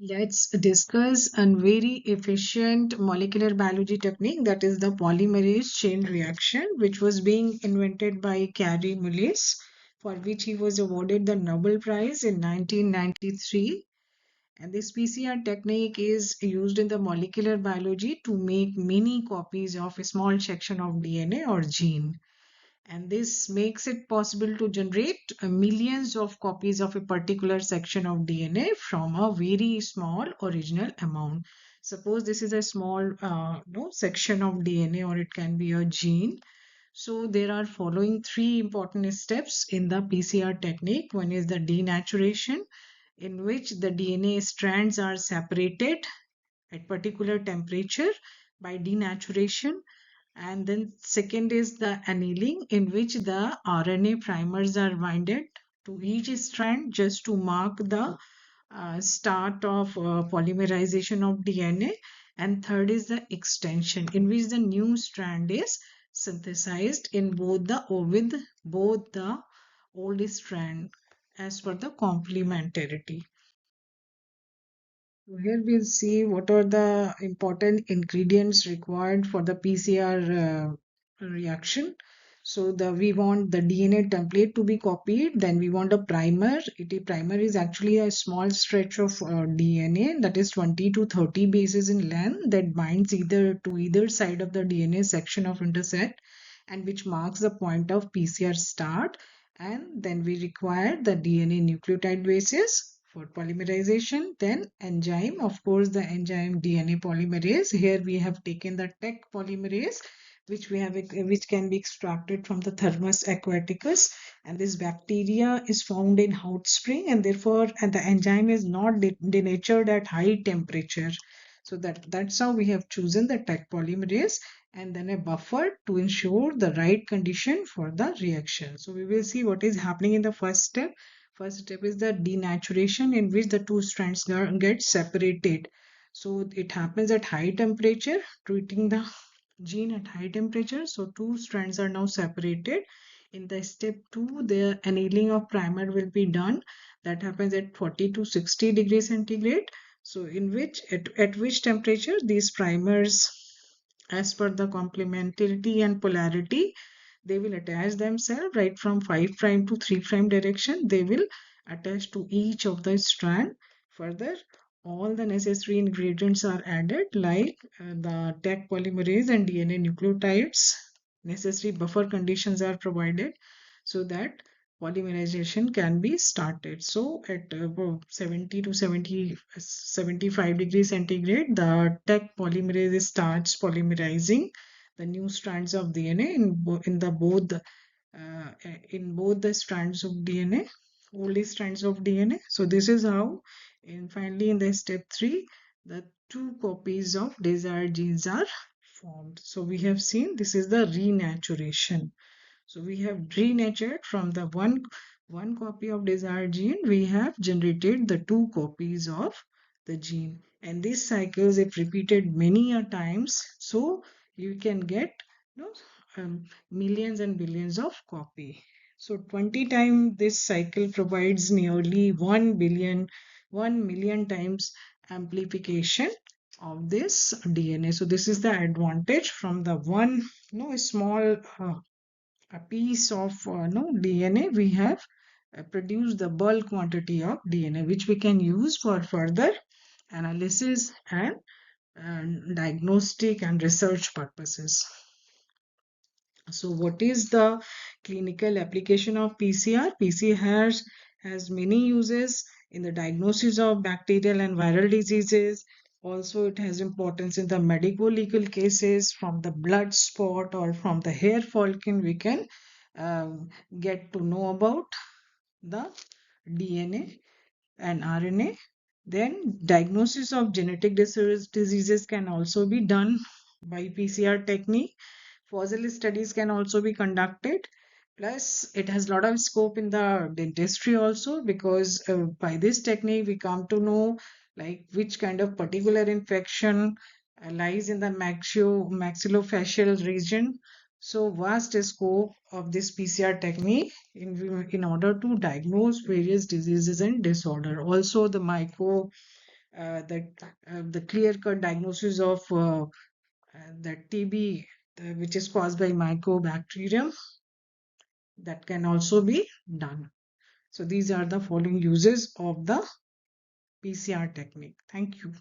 Let's discuss a very efficient molecular biology technique, that is the polymerase chain reaction, which was being invented by Carey Mullis, for which he was awarded the Nobel Prize in 1993. And this PCR technique is used in the molecular biology to make many copies of a small section of DNA or gene. And this makes it possible to generate millions of copies of a particular section of DNA from a very small original amount. Suppose this is a small no, section of DNA, or it can be a gene. So there are following three important steps in the PCR technique. One is the denaturation, in which the DNA strands are separated at particular temperature by denaturation. And then second is the annealing, in which the RNA primers are binded to each strand just to mark the start of polymerization of DNA. And third is the extension, in which the new strand is synthesized in both the with both the old strand as per the complementarity. So here we'll see what are the important ingredients required for the PCR reaction. So we want the DNA template to be copied. Then we want a primer. Primer is actually a small stretch of DNA that is 20 to 30 bases in length that binds either to either side of the DNA section of intersect, and which marks the point of PCR start. And then we require the DNA nucleotide bases for polymerization. Then enzyme, of course, the enzyme DNA polymerase. Here we have taken the Tech polymerase, which can be extracted from the Thermus aquaticus, and this bacteria is found in hot spring, and therefore and the enzyme is not denatured at high temperature. So that's how we have chosen the Tech polymerase, and then a buffer to ensure the right condition for the reaction. So we will see what is happening in the first step. First step is the denaturation, in which the two strands get separated. So it happens at high temperature, treating the gene at high temperature. So two strands are now separated. In the step 2, the annealing of primer will be done. That happens at 40 to 60 degrees centigrade. So in which at which temperature these primers, as per the complementarity and polarity, they will attach themselves right from 5' to 3' direction. They will attach to each of the strand. Further, all the necessary ingredients are added, like the Tech polymerase and DNA nucleotides. Necessary buffer conditions are provided so that polymerization can be started. So at 70 to 75 degrees centigrade, the Tech polymerase starts polymerizing the new strands of DNA in both the strands of DNA, only strands of DNA. So this is how, and finally in the step 3, the two copies of desired genes are formed. So we have seen this is the renaturation. So we have denatured from the one copy of desired gene, we have generated the two copies of the gene. And these cycles, if repeated many a times, so you can get, you know, millions and billions of copy. So 20 times this cycle provides nearly 1 million times amplification of this DNA. So this is the advantage from the one, small a piece of no DNA. We have produced the bulk quantity of DNA, which we can use for further analysis and diagnostic and research purposes. So what is the clinical application of PCR? PCR has many uses in the diagnosis of bacterial and viral diseases. Also, it has importance in the medical legal cases. From the blood spot or from the hair follicle, we can get to know about the DNA and RNA. Then diagnosis of genetic diseases can also be done by PCR technique. Fossil studies can also be conducted. Plus, it has a lot of scope in the dentistry also, because by this technique we come to know like which kind of particular infection lies in the maxillofacial region. So vast scope of this PCR technique in order to diagnose various diseases and disorder. Also, the the clear-cut diagnosis of the TB, which is caused by mycobacterium, that can also be done. So these are the following uses of the PCR technique. Thank you.